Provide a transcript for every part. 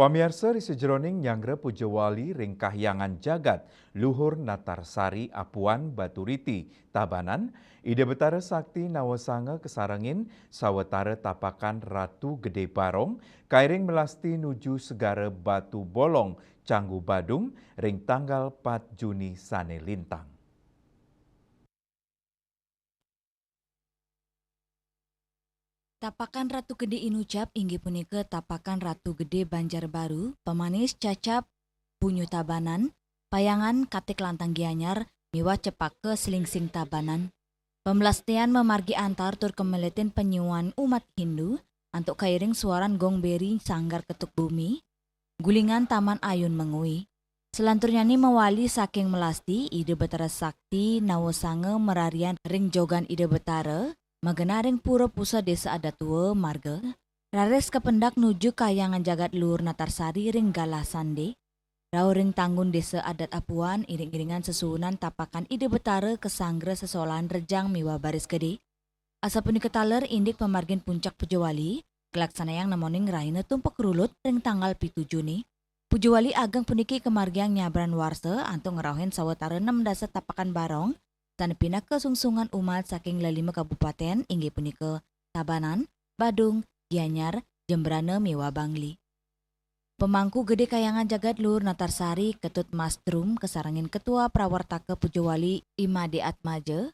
Pamirsa di sejroning nyangre Pujawali ring kahyangan jagat Luhur Natarsari Apuan Baturiti Tabanan ide betara sakti nawasanga kesarangin sawetara tapakan Ratu Gede Barong kairing melasti nuju segara Batu Bolong Canggu Badung ring tanggal 4 Juni sane lintang. Tapakan Ratu Gede Inucap inggih punika Tapakan Ratu Gede Banjarbaru, pemanis cacap bunyu Tabanan, payangan katik lantang gianyar, miwa cepake selingsing Tabanan. Pemelastian memargi antar tur kemeletin penyuan umat Hindu, antuk kairing suaran gong beri sanggar ketuk bumi, gulingan taman ayun mengui. Selanturnya ni mewali saking melasti ide betara sakti nawasange merarian ring jogan ide betara, magenaring pura pusa desa adat tua marga, rares kependak nuju kayangan jagat luhur Natarsari ring galah sande, rau ring tanggun desa adat Apuan iring-iringan sesuhunan tapakan ide betara kesanggra sesolahan rejang miwa baris gede. Asa punika taler indik pemargin puncak Pujawali, kelaksanayang namoning raine tumpek rulut ring tanggal 7 Juni. Pujawali ageng puniki kemargiang nyabran warse antuk ngerauhin sawetara 6 dasa tapakan barong tanepina kesungsungan umat saking lelima kabupaten inggih punika Tabanan, Badung, Gianyar, Jembrana miwa Bangli. Pemangku gede kayangan jagat luhur Natarsari Ketut Mastrum kesarangin ketua prawartaka Pujawali Imade Atmaja,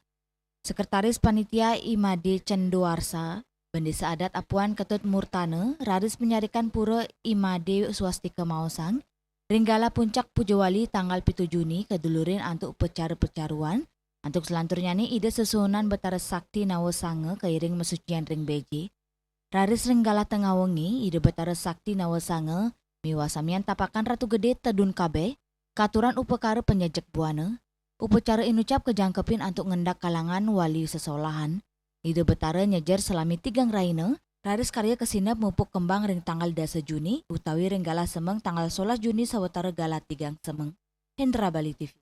sekretaris panitia Imade Cendowarsa, Bendesa adat Apuan Ketut Murtane, raris menyarikan pura Imade Swastika Mausang, ringgala puncak Pujawali tanggal 7 Juni kedulurin antuk pecaru-pecaruan, antuk selanturnya ni ide sesuhunan betara sakti nawasange kairing mesucian ring beji. Raris ringgala tengah wengi ide betara sakti nawasange miwa samian tapakan Ratu Gede tedun kabe, katuran upekara penyejek buana, upacara inucap kejangkepin antuk ngendak kalangan wali sesolahan. Ide betara nyejar selami 3 raina, raris karya kesinap mupuk kembang ring tanggal 10 Juni, utawi ring gala semeng tanggal 11 Juni sawetara gala 3 semeng. Hendra Bali TV.